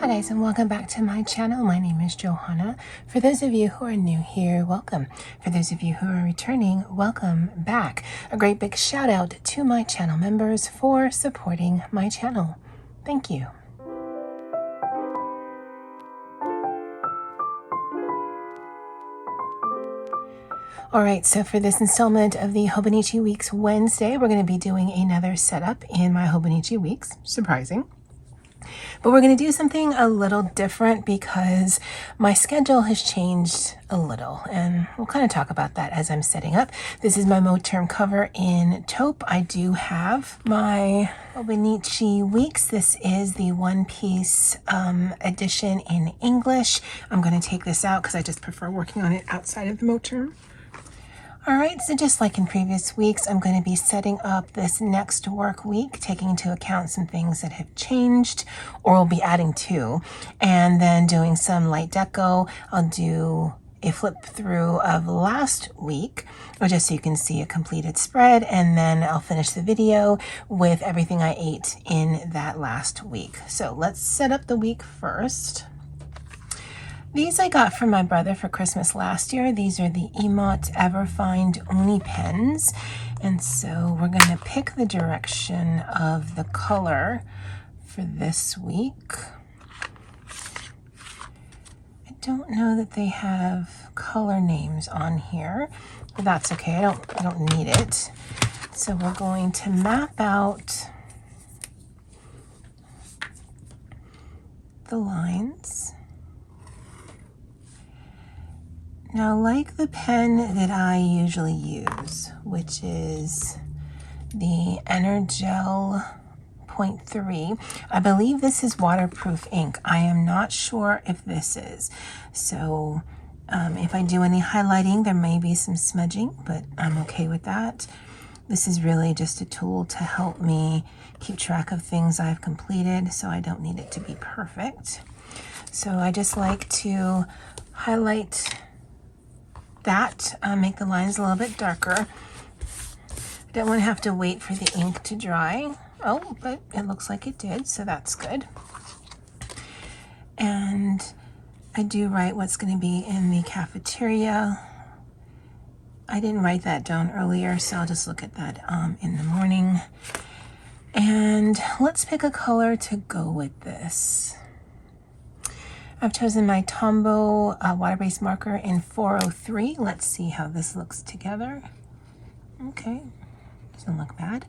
Hi guys, and welcome back to my channel. My name is Johanna. For those of you who are new here, welcome. For those of you who are returning, welcome back. A great big shout out to my channel members for supporting my channel. Thank you. Alright, so for this installment of the Hobonichi Weeks Wednesday, we're going to be doing another setup in my Hobonichi Weeks. Surprising. But we're going to do something a little different because my schedule has changed a little, and we'll kind of talk about that as I'm setting up. This is my mode term cover in taupe. I do have my Hobonichi Weeks. This is the one-piece edition in English. I'm going to take this out because I just prefer working on it outside of the mode term. Alright, so just like in previous weeks, I'm going to be setting up this next work week, taking into account some things that have changed or will be adding to, and then doing some light deco. I'll do a flip through of last week, or just so you can see a completed spread, and then I'll finish the video with everything I ate in that last week. So let's set up the week first. These I got from my brother for Christmas last year. These are the ALOT Everfind Uni pens. And so we're going to pick the direction of the color for this week. I don't know that they have color names on here, but that's okay. I don't need it. So we're going to map out the lines. Now, like the pen that I usually use, which is the Energel 0.3, I believe this is waterproof ink. I am not sure if this is. So if I do any highlighting, there may be some smudging, but I'm okay with that. This is really just a tool to help me keep track of things I've completed, so I don't need it to be perfect. So I just like to highlight that, make the lines a little bit darker. I don't want to have to wait for the ink to dry. Oh, but it looks like it did, so that's good. And I do write what's going to be in the cafeteria. I didn't write that down earlier, so I'll just look at that in the morning. And let's pick a color to go with this. I've chosen my Tombow water-based marker in 403. Let's see how this looks together. Okay, doesn't look bad.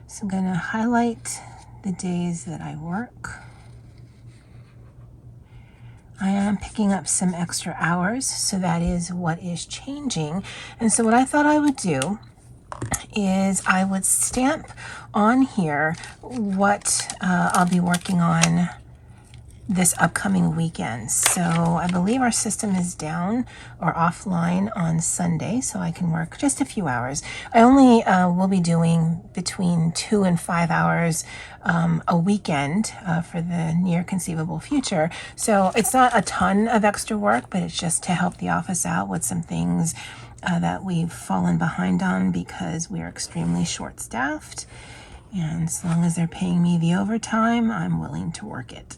So I'm going to highlight the days that I work. I am picking up some extra hours, so that is what is changing. And so what I thought I would do is I would stamp on here what I'll be working on this upcoming weekend. So I believe our system is down or offline on Sunday, so I can work just a few hours. I only will be doing between 2 and 5 hours a weekend for the near conceivable future. So it's not a ton of extra work, but it's just to help the office out with some things that we've fallen behind on because we're extremely short-staffed. And as long as they're paying me the overtime, I'm willing to work it.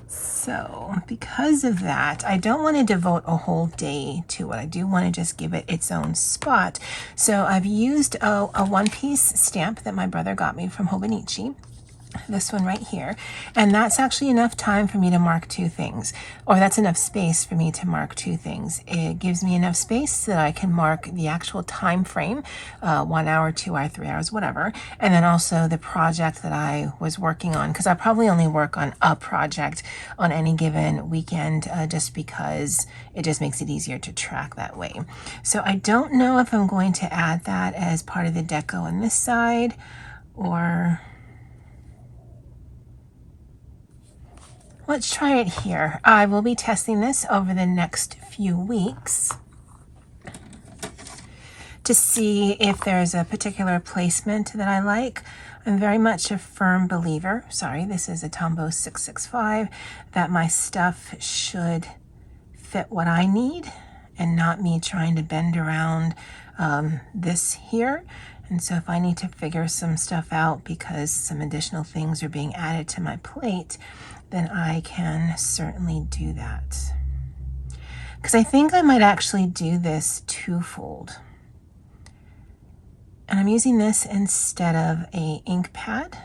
So because of that, I don't want to devote a whole day to it. I do want to just give it its own spot. So I've used a one-piece stamp that my brother got me from Hobonichi. This one right here, and that's actually enough time for me to mark two things, or that's enough space for me to mark two things. It gives me enough space so that I can mark the actual time frame, 1 hour, 2 hours, 3 hours, whatever, and then also the project that I was working on, because I probably only work on a project on any given weekend, just because it just makes it easier to track that way. So I don't know if I'm going to add that as part of the deco on this side, or let's try it here. I will be testing this over the next few weeks to see if there's a particular placement that I like. I'm very much a firm believer, sorry, this is a Tombow 665, that my stuff should fit what I need and not me trying to bend around this here. And so if I need to figure some stuff out because some additional things are being added to my plate, then I can certainly do that. Because I think I might actually do this twofold. And I'm using this instead of a ink pad,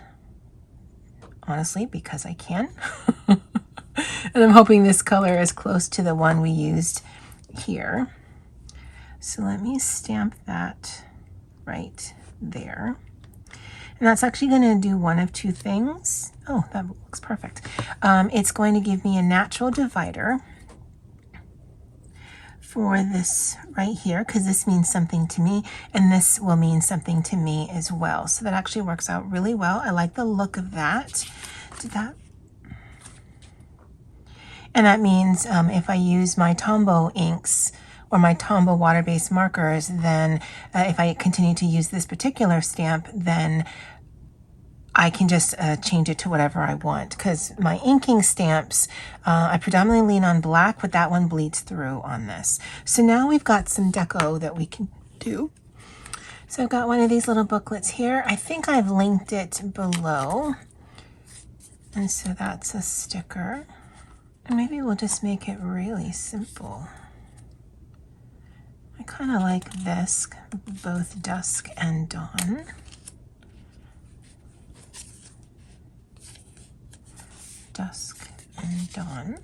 honestly, because I can. And I'm hoping this color is close to the one we used here. So let me stamp that right there. And that's actually going to do one of two things. Oh, that looks perfect. It's going to give me a natural divider for this right here, because this means something to me, and this will mean something to me as well. So that actually works out really well. I like the look of that. Did that? And that means if I use my Tombow inks or my Tombow water-based markers, then if I continue to use this particular stamp, then I can just change it to whatever I want, because my inking stamps, I predominantly lean on black, but that one bleeds through on this. So now we've got some deco that we can do. So I've got one of these little booklets here. I think I've linked it below. And so that's a sticker. And maybe we'll just make it really simple. I kind of like this, both dusk and dawn. Dusk and dawn.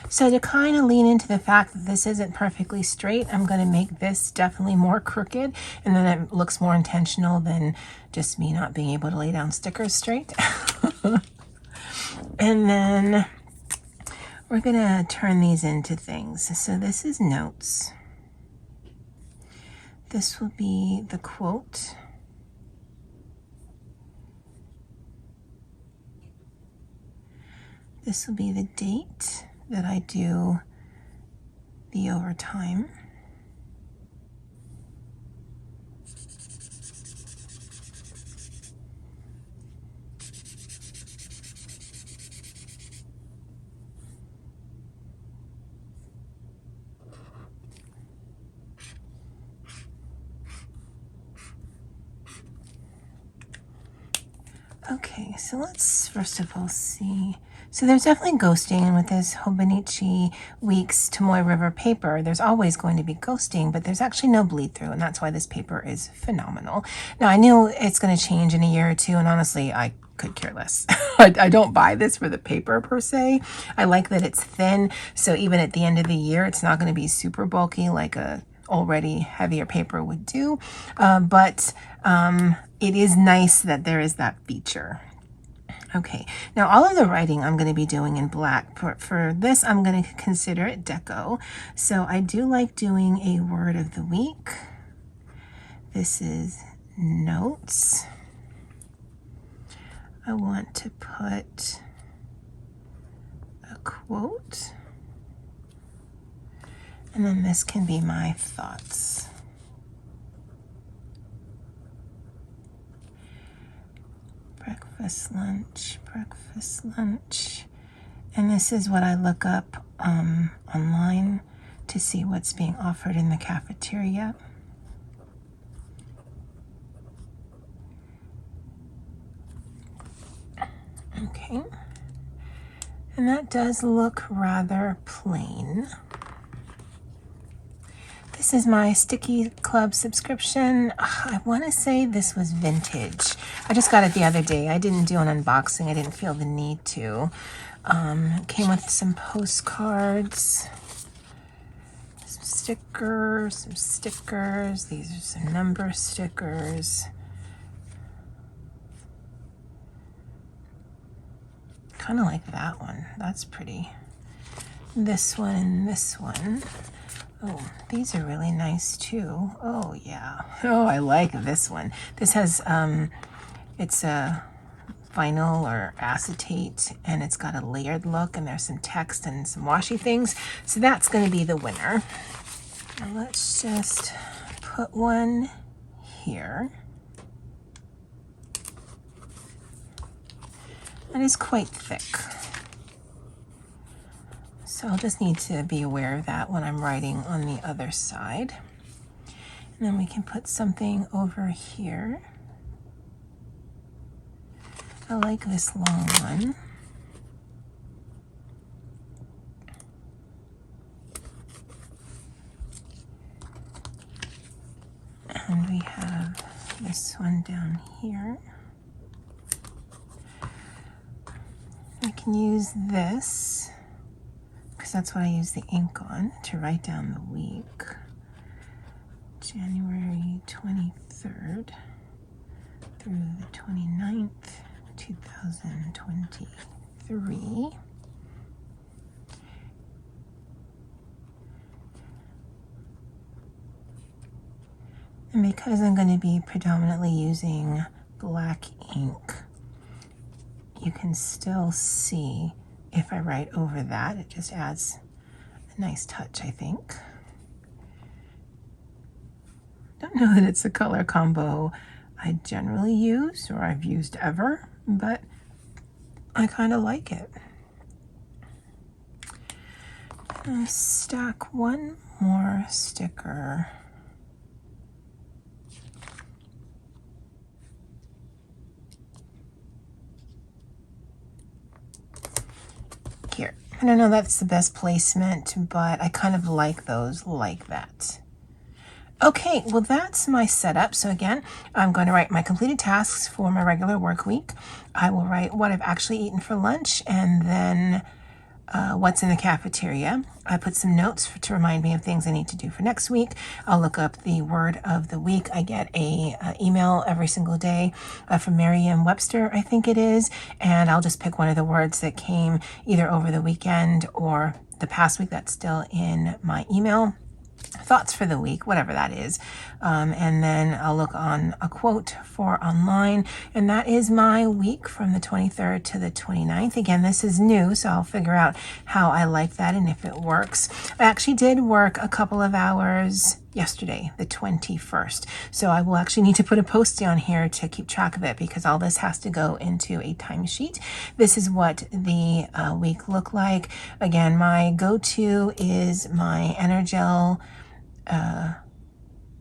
So to kind of lean into the fact that this isn't perfectly straight, I'm going to make this definitely more crooked, and then it looks more intentional than just me not being able to lay down stickers straight. And then we're going to turn these into things. So this is notes. This will be the quote. This will be the date that I do the overtime. Okay, so let's first of all see. So there's definitely ghosting, and with this Hobonichi Weeks Tomoe River paper, there's always going to be ghosting, but there's actually no bleed through, and that's why this paper is phenomenal. Now, I knew it's going to change in a year or two, and honestly, I could care less. I don't buy this for the paper per se. I like that it's thin, so even at the end of the year, it's not going to be super bulky like a already heavier paper would do, but it is nice that there is that feature. Okay, now all of the writing I'm going to be doing in black. For this, I'm going to consider it deco. So I do like doing a word of the week. This is notes. I want to put a quote. And then this can be my thoughts. Breakfast, lunch. And this is what I look up online to see what's being offered in the cafeteria. Okay. And that does look rather plain. This is my Sticky Club subscription. I want to say this was vintage. I just got it the other day. I didn't do an unboxing. I didn't feel the need to. It came with some postcards, some stickers. These are some number stickers. Kind of like that one. That's pretty. This one and this one. Oh, these are really nice too. Oh yeah. Oh, I like this one. This has, it's a vinyl or acetate, and it's got a layered look, and there's some text and some washi things. So that's going to be the winner. Now let's just put one here. That is quite thick. So I'll just need to be aware of that when I'm writing on the other side. And then we can put something over here. I like this long one. And we have this one down here. We can use this, because that's what I use the ink on, to write down the week. January 23rd through the 29th, 2023. And because I'm going to be predominantly using black ink, you can still see if I write over that. It just adds a nice touch, I think. Don't know that it's a color combo I generally use or I've used ever, but I kind of like it. I'm gonna stack one more sticker. Here. I don't know that's the best placement, but I kind of like those like that. Okay, well that's my setup. So again, I'm going to write my completed tasks for my regular work week. I will write what I've actually eaten for lunch and then what's in the cafeteria. I put some notes to remind me of things I need to do for next week. I'll look up the word of the week. I get a email every single day from Merriam-Webster, I think it is, and I'll just pick one of the words that came either over the weekend or the past week that's still in my email. Thoughts for the week, whatever that is. And then I'll look on a quote for online, and that is my week from the 23rd to the 29th. Again, this is new, so I'll figure out how I like that and if it works. I actually did work a couple of hours yesterday, the 21st. So I will actually need to put a post on here to keep track of it because all this has to go into a timesheet. This is what the week looked like. Again, my go-to is my Energel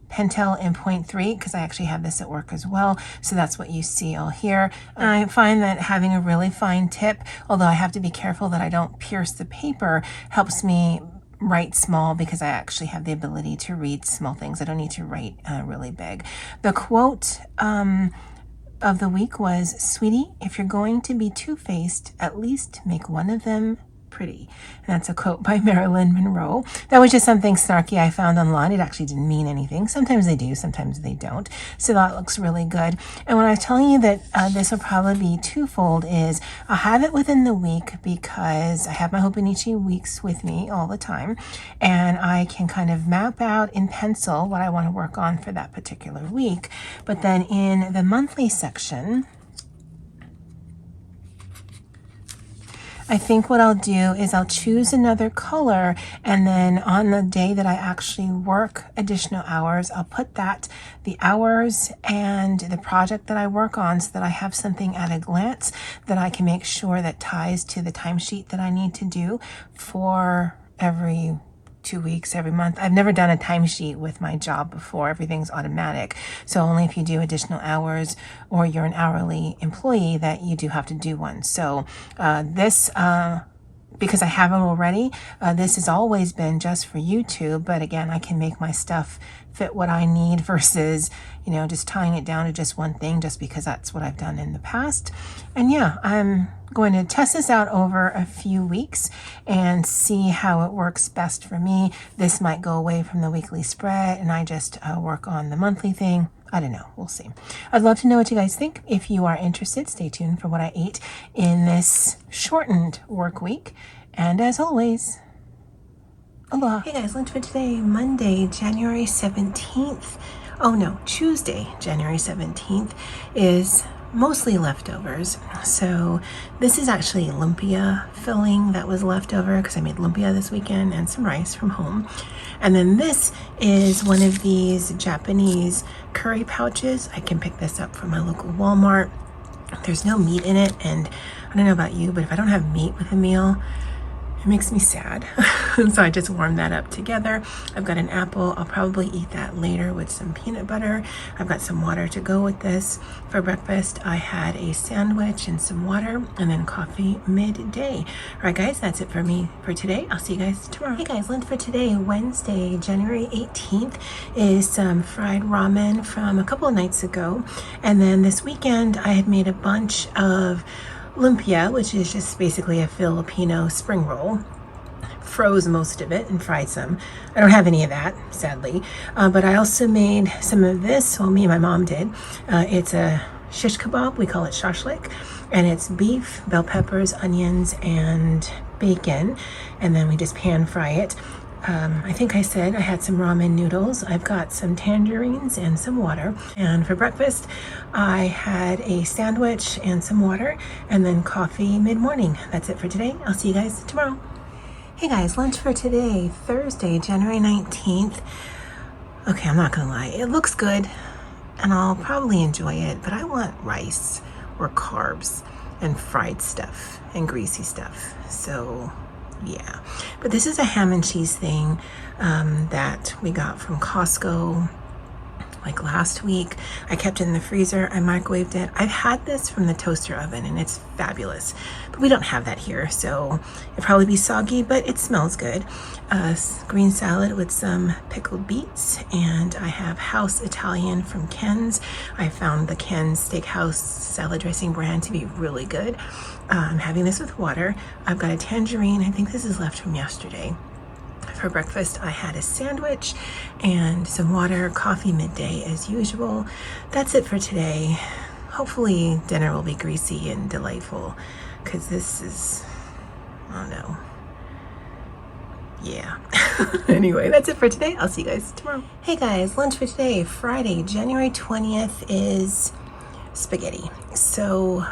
Pentel in 0.3 because I actually have this at work as well. So that's what you see all here. I find that having a really fine tip, although I have to be careful that I don't pierce the paper, helps me write small because I actually have the ability to read small things. I don't need to write really big. The quote of the week was, "Sweetie, if you're going to be two-faced, at least make one of them pretty." And that's a quote by Marilyn Monroe. That was just something snarky I found online. It actually didn't mean anything. Sometimes they do, sometimes they don't. So that looks really good. And when I was telling you that this will probably be twofold is I'll have it within the week because I have my Hobonichi Weeks with me all the time. And I can kind of map out in pencil what I want to work on for that particular week. But then in the monthly section, I think what I'll do is I'll choose another color, and then on the day that I actually work additional hours, I'll put the hours and the project that I work on so that I have something at a glance that I can make sure that ties to the timesheet that I need to do for every 2 weeks, every month. I've never done a timesheet with my job before. Everything's automatic. So only if you do additional hours or you're an hourly employee that you do have to do one. So this, because I have it already, this has always been just for YouTube. But again, I can make my stuff fit what I need versus, just tying it down to just one thing just because that's what I've done in the past. And yeah, I'm going to test this out over a few weeks and see how it works best for me. This might go away from the weekly spread and I just work on the monthly thing. I don't know. We'll see. I'd love to know what you guys think. If you are interested, stay tuned for what I ate in this shortened work week. And as always, aloha. Hey guys, lunch for today, Monday, January 17th. Oh no, Tuesday, January 17th is mostly leftovers. So this is actually lumpia filling that was left over because I made lumpia this weekend and some rice from home. And then this is one of these Japanese curry pouches. I can pick this up from my local Walmart. There's no meat in it, and I don't know about you, but if I don't have meat with a meal, It makes me sad. So I just warmed that up together. I've got an apple. I'll probably eat that later with some peanut butter. I've got some water to go with this. For breakfast, I had a sandwich and some water, and then coffee midday. All right, guys, that's it for me for today. I'll see you guys tomorrow. Hey guys, lunch for today, Wednesday, January 18th, is some fried ramen from a couple of nights ago. And then this weekend, I had made a bunch of lumpia, which is just basically a Filipino spring roll. Froze most of it and fried some. I don't have any of that, sadly. But I also made some of this. Well, me and my mom did. It's a shish kebab. We call it shashlik. And it's beef, bell peppers, onions, and bacon. And then we just pan fry it. I think I said I had some ramen noodles. I've got some tangerines and some water. And for breakfast, I had a sandwich and some water, and then coffee mid-morning. That's it for today. I'll see you guys tomorrow. Hey guys, lunch for today, Thursday, January 19th. Okay, I'm not gonna lie. It looks good, and I'll probably enjoy it, but I want rice or carbs and fried stuff and greasy stuff. So yeah, but this is a ham and cheese thing that we got from Costco like last week. I kept it in the freezer. I microwaved it. I've had this from the toaster oven and it's fabulous, but we don't have that here, so it'll probably be soggy, but it smells good. Green salad with some pickled beets, and I have House Italian from Ken's. I found the Ken's Steakhouse salad dressing brand to be really good. I'm having this with water. I've got a tangerine. I think this is left from yesterday. For breakfast, I had a sandwich and some water, coffee midday as usual. That's it for today. Hopefully dinner will be greasy and delightful, because this is, I don't know. Yeah. Anyway, that's it for today. I'll see you guys tomorrow. Hey guys, lunch for today, Friday, January 20th is spaghetti. So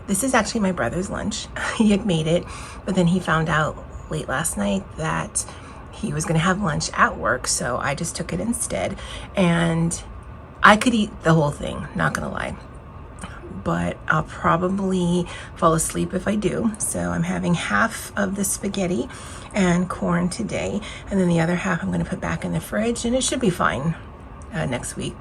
this is actually my brother's lunch. He had made it, but then he found out late last night that he was going to have lunch at work, so I just took it instead, and I could eat the whole thing, not gonna lie, but I'll probably fall asleep if I do. So I'm having half of the spaghetti and corn today, and then the other half I'm going to put back in the fridge, and it should be fine next week.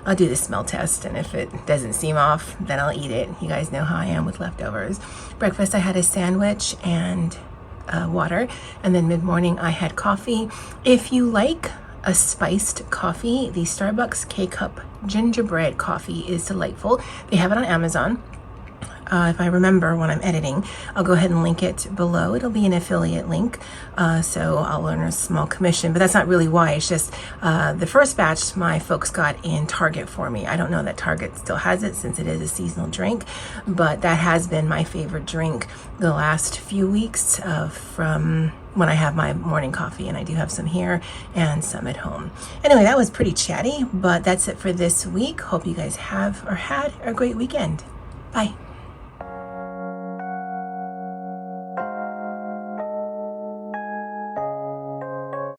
I'll do the smell test, and if it doesn't seem off, then I'll eat it. You guys know how I am with leftovers. Breakfast, I had a sandwich and water, and then mid-morning I had coffee. If you like a spiced coffee, the Starbucks K-Cup gingerbread coffee is delightful. They have it on Amazon. If I remember when I'm editing, I'll go ahead and link it below. It'll be an affiliate link, so I'll earn a small commission, but that's not really why. It's just the first batch my folks got in Target for me. I don't know that Target still has it since it is a seasonal drink, but that has been my favorite drink the last few weeks from when I have my morning coffee, and I do have some here and some at home. Anyway, that was pretty chatty, but that's it for this week. Hope you guys have or had a great weekend. Bye.